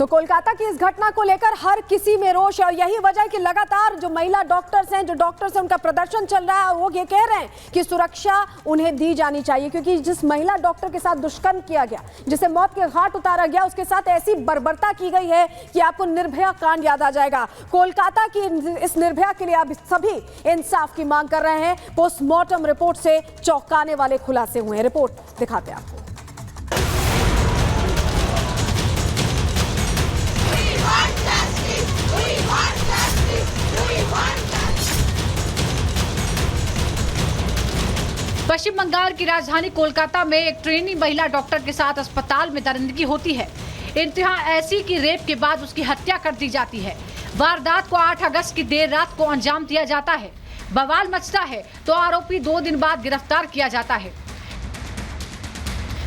तो कोलकाता की इस घटना को लेकर हर किसी में रोष है और यही वजह है कि लगातार जो महिला डॉक्टर्स हैं उनका प्रदर्शन चल रहा है। वो ये कह रहे हैं कि सुरक्षा उन्हें दी जानी चाहिए, क्योंकि जिस महिला डॉक्टर के साथ दुष्कर्म किया गया, जिसे मौत के घाट उतारा गया, उसके साथ ऐसी बर्बरता की गई है कि आपको निर्भया कांड याद आ जाएगा। कोलकाता की इस निर्भया के लिए अब सभी इंसाफ की मांग कर रहे हैं। पोस्टमार्टम रिपोर्ट से चौंकाने वाले खुलासे हुए हैं। रिपोर्ट दिखाते हैं आपको। पश्चिम बंगाल की राजधानी कोलकाता में एक ट्रेनी महिला डॉक्टर के साथ अस्पताल में दरिंदगी होती है। इंतहा ऐसी कि रेप के बाद उसकी हत्या कर दी जाती है। वारदात को 8 अगस्त की देर रात को अंजाम दिया जाता है। बवाल मचता है तो आरोपी 2 दिन बाद गिरफ्तार किया जाता है।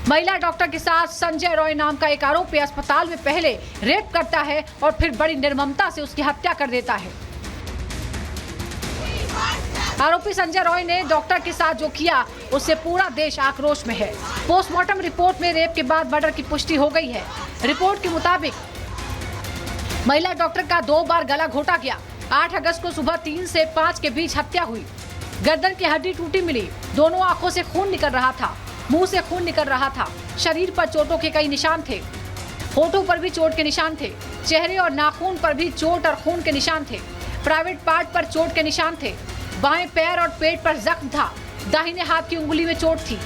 महिला डॉक्टर के साथ संजय रॉय नाम का एक आरोपी अस्पताल में पहले रेप करता है और फिर बड़ी निर्ममता से उसकी हत्या कर देता है। आरोपी संजय रॉय ने डॉक्टर के साथ जो किया उससे पूरा देश आक्रोश में है। पोस्टमार्टम रिपोर्ट में रेप के बाद मर्डर की पुष्टि हो गई है। रिपोर्ट के मुताबिक महिला डॉक्टर का 2 बार गला घोटा गया। 8 अगस्त को सुबह 3 से 5 के बीच हत्या हुई। गर्दन की हड्डी टूटी मिली। दोनों आंखों से खून निकल रहा था, मुंह से खून निकल रहा था। शरीर पर चोटों के कई निशान थे। होठों पर भी चोट के निशान थे। चेहरे और नाखून पर भी चोट और खून के निशान थे। प्राइवेट पार्ट पर चोट के निशान थे। बाएं पैर और पेट पर जख्म था। दाहिने हाथ की उंगली में चोट थी।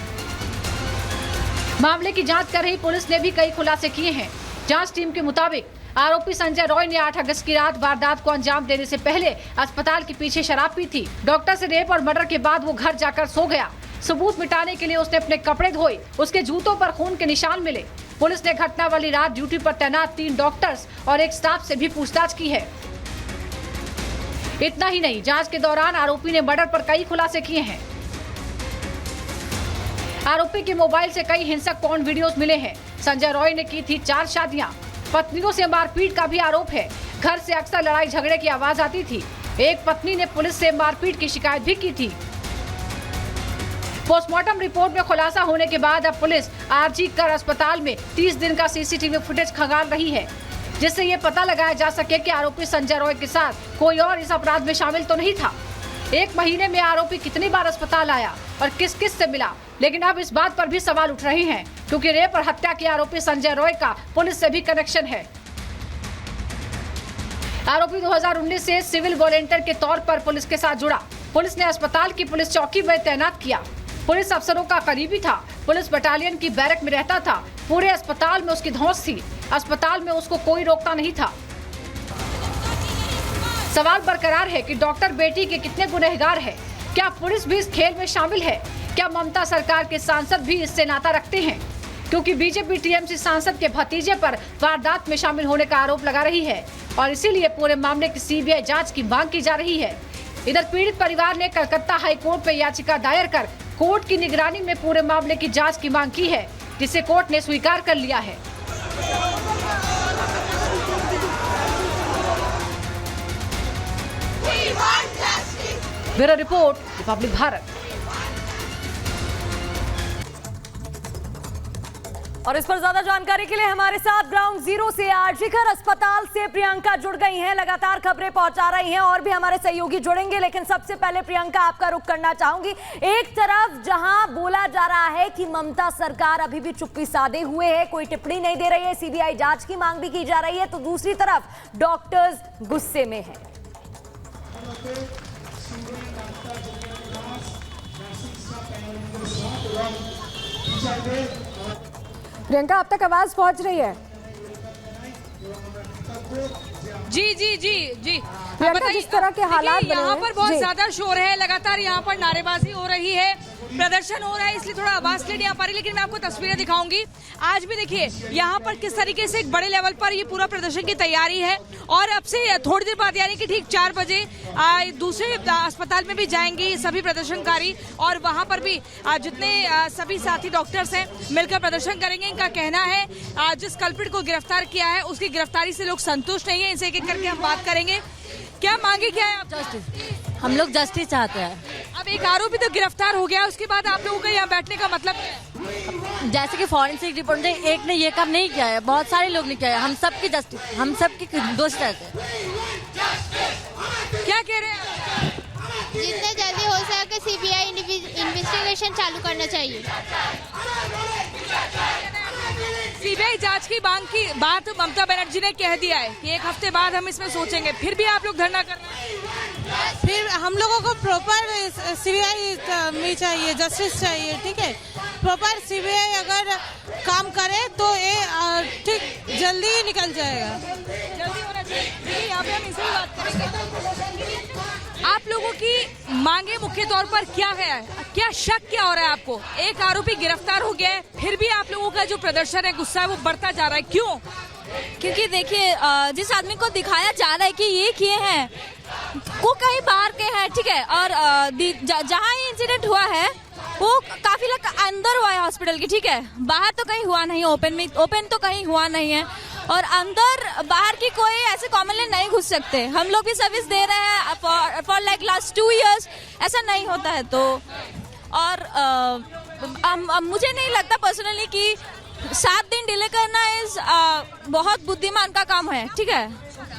मामले की जांच कर रही पुलिस ने भी कई खुलासे किए हैं। जांच टीम के मुताबिक आरोपी संजय रॉय ने 8 अगस्त की रात वारदात को अंजाम देने से पहले अस्पताल के पीछे शराब पी थी। डॉक्टर से रेप और मर्डर के बाद वो घर जाकर सो गया। सबूत मिटाने के लिए उसने अपने कपड़े धोए। उसके जूतों पर खून के निशान मिले। पुलिस ने घटना वाली रात ड्यूटी पर तैनात 3 डॉक्टर्स और एक स्टाफ से भी पूछताछ की है। इतना ही नहीं, जांच के दौरान आरोपी ने मर्डर पर कई खुलासे किए हैं। आरोपी के मोबाइल से कई हिंसक पॉर्न वीडियोस मिले हैं। संजय रॉय ने की थी 4 शादियां। पत्नियों से मारपीट का भी आरोप है। घर से अक्सर लड़ाई झगड़े की आवाज आती थी। एक पत्नी ने पुलिस से मारपीट की शिकायत भी की थी। पोस्टमार्टम रिपोर्ट में खुलासा होने के बाद अब पुलिस आरजी कर अस्पताल में 30 दिन का सीसीटीवी फुटेज खंगाल रही है, जिससे ये पता लगाया जा सके कि आरोपी संजय रॉय के साथ कोई और इस अपराध में शामिल तो नहीं था। 1 महीने में आरोपी कितनी बार अस्पताल आया और किस किस से मिला। लेकिन अब इस बात पर भी सवाल उठ रहे हैं, क्योंकि रेप और हत्या के आरोपी संजय रॉय का पुलिस से भी कनेक्शन है। आरोपी 2019 से सिविल वॉलंटियर के तौर पर पुलिस के साथ जुड़ा। पुलिस ने अस्पताल की पुलिस चौकी में तैनात किया। पुलिस अफसरों का करीबी था। पुलिस बटालियन की बैरक में रहता था। पूरे अस्पताल में उसकी धौंस थी। अस्पताल में उसको कोई रोकता नहीं था। सवाल बरकरार है कि डॉक्टर बेटी के कितने गुनहगार हैं। क्या पुलिस भी इस खेल में शामिल है? क्या ममता सरकार के सांसद भी इससे नाता रखते हैं? क्योंकि बीजेपी टीएमसी सांसद के भतीजे पर वारदात में शामिल होने का आरोप लगा रही है और इसीलिए पूरे मामले की सीबीआई जांच की मांग की जा रही है। इधर पीड़ित परिवार ने कलकत्ता हाई कोर्ट में याचिका दायर कर कोर्ट की निगरानी में पूरे मामले की जांच की मांग की है, जिसे कोर्ट ने स्वीकार कर लिया है। Bureau report, Republic Bharat. और इस पर ज्यादा जानकारी के लिए हमारे साथ ग्राउंड जीरो से आरजी कर अस्पताल से प्रियंका जुड़ गई हैं, लगातार खबरें पहुंचा रही हैं और भी हमारे सहयोगी जुड़ेंगे। लेकिन सबसे पहले प्रियंका, आपका रुख करना चाहूंगी। एक तरफ जहां बोला जा रहा है कि ममता सरकार अभी भी चुप्पी साधे हुए है, कोई टिप्पणी नहीं दे रही है, सीबीआई जांच की मांग भी की जा रही है, तो दूसरी तरफ डॉक्टर्स गुस्से में है। प्रियंका, अब तक आवाज पहुंच रही है? जी जी जी जी प्रियंका, जिस तरह के हालात बने हैं, यहाँ पर बहुत ज्यादा शोर है। लगातार यहाँ पर नारेबाजी हो रही है, प्रदर्शन हो रहा है, इसलिए थोड़ा आवाज क्लियर नहीं आ पा रही। लेकिन मैं आपको तस्वीरें दिखाऊंगी। आज भी देखिए यहाँ पर किस तरीके से एक बड़े लेवल पर ये पूरा प्रदर्शन की तैयारी है। और अब से थोड़ी देर बाद यानी कि ठीक 4 बजे दूसरे अस्पताल में भी जाएंगी सभी प्रदर्शनकारी और वहाँ पर भी जितने सभी साथी डॉक्टर्स हैं मिलकर प्रदर्शन करेंगे। इनका कहना है जिस कल्प्रिट को गिरफ्तार किया है उसकी गिरफ्तारी से लोग संतुष्ट नहीं है। इनसे एक-एक करके हम बात करेंगे। क्या मांगे, क्या है आप? जस्टिस, हम लोग जस्टिस चाहते हैं। अब एक आरोपी तो गिरफ्तार हो गया, उसके बाद आप लोगों का यहाँ बैठने का मतलब? जैसे कि फॉरेंसिक रिपोर्ट ने एक ने ये काम नहीं किया है, बहुत सारे लोग ने किया है। हम सबकी जस्टिस, हम सबकी दोस्त रहते हैं। क्या कह रहे हैं? जितने जल्दी हो सके सीबीआई इन्वेस्टिगेशन चालू करना चाहिए। सीबीआई जांच की मांग की बात ममता बनर्जी ने कह दिया है कि 1 हफ्ते बाद हम इसमें सोचेंगे, फिर भी आप लोग धरना कर रहे हैं। फिर हम लोगों को प्रॉपर सीबीआई में चाहिए, जस्टिस चाहिए, ठीक है। प्रॉपर सीबीआई अगर काम करे तो ये ठीक जल्दी ही निकल जाएगा। जल्दी होना चाहिए। यहाँ पे हम इसी बात करेंगे। आप लोगों की मांगे मुख्य तौर पर क्या है? क्या शक क्या हो रहा है आपको? एक आरोपी गिरफ्तार हो गया है, फिर भी आप लोगों का जो प्रदर्शन है, गुस्सा है, वो बढ़ता जा रहा है, क्यों? क्योंकि देखिए, जिस आदमी को दिखाया जा रहा है कि ये किए हैं, वो कहीं बाहर के हैं, ठीक है। और जहाँ ये इंसिडेंट हुआ है वो काफी लोग अंदर हुआ है हॉस्पिटल की, ठीक है। बाहर तो कहीं हुआ नहीं, ओपन तो कहीं हुआ नहीं है। और अंदर बाहर की कोई ऐसे कॉमनली नहीं घुस सकते। हम लोग भी सर्विस दे रहे हैं फॉर लाइक लास्ट 2 years, ऐसा नहीं होता है। तो और मुझे नहीं लगता पर्सनली कि 7 दिन डिले करना इज बहुत बुद्धिमान का काम है, ठीक है।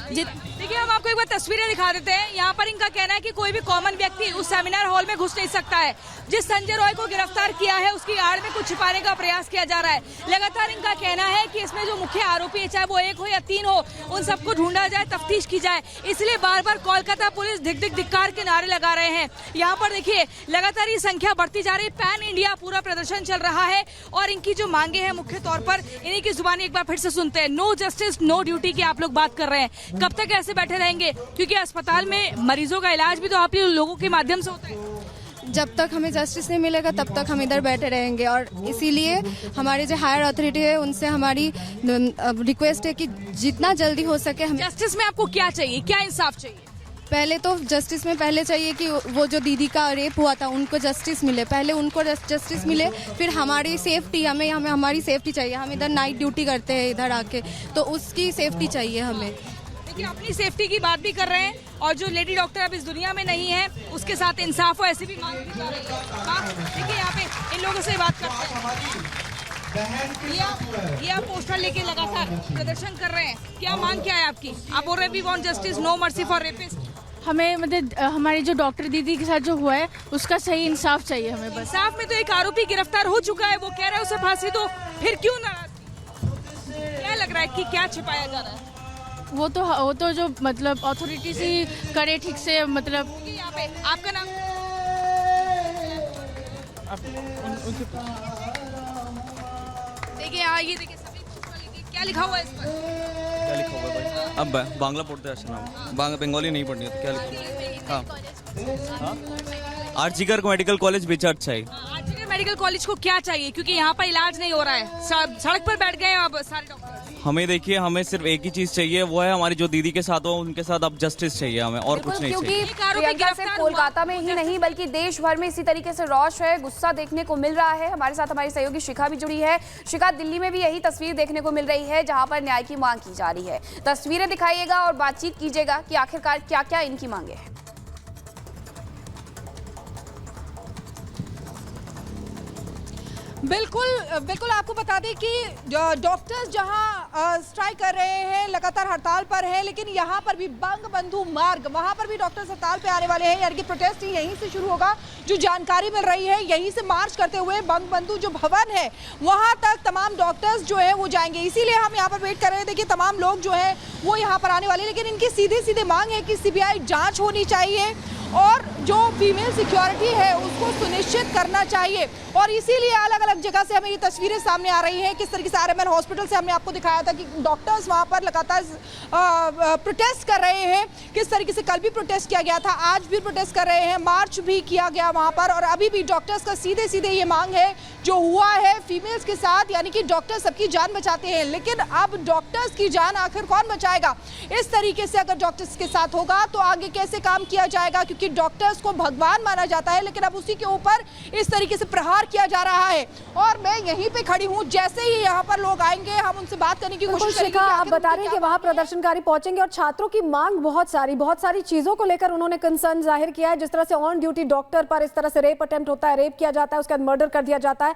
देखिए, हम आपको एक बार तस्वीरें दिखा देते हैं। यहाँ पर इनका कहना है कि कोई भी कॉमन व्यक्ति उस सेमिनार हॉल में घुस नहीं सकता है। जिस संजय रॉय को गिरफ्तार किया है, उसकी आड़ में कुछ छिपाने का प्रयास किया जा रहा है। लगातार इनका कहना है कि इसमें जो मुख्य आरोपी है, चाहे वो 1 हो या 3 हो, उन सबको ढूंढा जाए, तफ्तीश की जाए। इसलिए बार बार कोलकाता पुलिस धिक धिक धिक्कार के नारे लगा रहे हैं। यहाँ पर देखिए, लगातार ये संख्या बढ़ती जा रही है। पैन इंडिया पूरा प्रदर्शन चल रहा है और इनकी जो मांगे हैं मुख्य तौर पर, इन्हीं की जुबानी एक बार फिर से सुनते हैं। नो जस्टिस नो ड्यूटी की आप लोग बात कर रहे हैं। कब तक ऐसे बैठे रहेंगे? क्योंकि अस्पताल में मरीजों का इलाज भी तो आप लोगों के माध्यम से होता है। जब तक हमें जस्टिस नहीं मिलेगा तब तक हम इधर बैठे रहेंगे। और इसीलिए हमारे जो हायर अथॉरिटी है उनसे हमारी रिक्वेस्ट है कि जितना जल्दी हो सके हमें जस्टिस में आपको क्या चाहिए, क्या इंसाफ चाहिए? पहले तो जस्टिस में पहले चाहिए कि वो जो दीदी का रेप हुआ था उनको जस्टिस मिले, पहले उनको जस्टिस मिले। फिर हमारी सेफ्टी, हमें हमारी सेफ्टी चाहिए। हम इधर नाइट ड्यूटी करते हैं इधर आके, तो उसकी सेफ्टी चाहिए हमें। देखिए, अपनी सेफ्टी की बात भी कर रहे हैं और जो लेडी डॉक्टर अब इस दुनिया में नहीं है उसके साथ इंसाफ हो, ऐसी भी मांग की जा रही है। देखिए, यहाँ पे इन लोगों से बात करते हैं। ये आप पोस्टर लेके लगातार प्रदर्शन कर रहे हैं, क्या मांग क्या है आपकी? आप बोल रहे हैं we want justice, no mercy for rapist. हमें मतलब हमारी जो डॉक्टर दीदी के साथ जो हुआ है उसका सही इंसाफ चाहिए हमें बस। इंसाफ में तो एक आरोपी गिरफ्तार हो चुका है, वो कह रहा है उसे फांसी दो, फिर क्यों नाराज? क्या लग रहा है कि क्या छिपाया जा रहा है? वो तो जो मतलब अथॉरिटी से करे ठीक से, मतलब। यहाँ पे आपका नाम? देखिए, ये देखिए, सभी क्या लिखा हुआ है इस पर? क्या लिखा हुआ है भाई? अब बांग्ला पढ़ते हैं नाम, बंगाली नहीं पढ़नी है, तो क्या लिखा? हाँ, आर्जिकर मेडिकल कॉलेज विचार चाहिए। आर्जिकर मेडिकल कॉलेज को क्या चाहिए? क्योंकि यहाँ पर इलाज नहीं हो रहा है, सड़क पर बैठ गए अब सारे डॉक्टर। हमें देखिए, हमें सिर्फ एक ही चीज चाहिए, वो है हमारी जो दीदी के साथ हो उनके साथ अब जस्टिस चाहिए हमें, और कुछ नहीं चाहिए। क्योंकि प्रियंका सिर्फ कोलकाता में ही नहीं बल्कि देश भर में इसी तरीके से रौश है, गुस्सा देखने को मिल रहा है। हमारे साथ हमारी सहयोगी शिखा भी जुड़ी है। शिखा, दिल्ली में भी यही तस्वीर देखने को मिल रही है जहां पर न्याय की मांग की जा रही है। तस्वीरें दिखाइएगा और बातचीत कीजिएगा कि आखिरकार क्या क्या इनकी मांगे हैं। बिल्कुल आपको बता दें कि डॉक्टर्स जहां स्ट्राइक कर रहे हैं, लगातार हड़ताल पर हैं, लेकिन यहां पर भी बंगबंधु मार्ग, वहां पर भी डॉक्टर्स हड़ताल पे आने वाले हैं। यानी कि प्रोटेस्ट यहीं से शुरू होगा। जो जानकारी मिल रही है, यहीं से मार्च करते हुए बंगबंधु जो भवन है वहां तक तमाम डॉक्टर्स जो है वो जाएंगे। इसीलिए हम यहाँ पर वेट कर रहे हैं। देखिए, तमाम लोग जो है वो यहाँ पर आने वाले हैं, लेकिन इनकी सीधे मांग है कि सीबीआई जाँच होनी चाहिए और जो फीमेल सिक्योरिटी है उसको सुनिश्चित करना चाहिए। और इसीलिए अलग अलग जगह से हमें ये तस्वीरें सामने आ रही हैं। किस तरीके से आरएमएल हॉस्पिटल से हमने आपको दिखाया था कि डॉक्टर्स वहां पर लगातार प्रोटेस्ट कर रहे हैं। किस तरीके से कल भी प्रोटेस्ट किया गया था, आज भी प्रोटेस्ट कर रहे हैं, मार्च भी किया गया वहां पर। और अभी भी डॉक्टर्स का सीधे ये मांग है जो हुआ है फीमेल्स के साथ, यानी कि डॉक्टर सबकी जान बचाते हैं, लेकिन अब डॉक्टर्स की जान आखिर कौन बचाएगा? इस तरीके से अगर डॉक्टर्स के साथ होगा तो आगे कैसे काम किया जाएगा? क्योंकि डॉक्टर्स को भगवान माना जाता है, लेकिन अब उसी के ऊपर इस तरीके से प्रहार किया जा रहा है। और मैं यहीं पे खड़ी हूं, जैसे ही यहाँ पर लोग आएंगे हम उनसे बात करने की कोशिश करेंगे। आप बता रहे हैं कि वहां प्रदर्शनकारी पहुंचेंगे और छात्रों की मांग बहुत सारी चीजों को लेकर उन्होंने कंसर्न जाहिर किया है। जिस तरह से ऑन ड्यूटी डॉक्टर पर इस तरह से रेप अटेम्प्ट होता है, रेप किया जाता है, उसके बाद मर्डर कर दिया जाता है।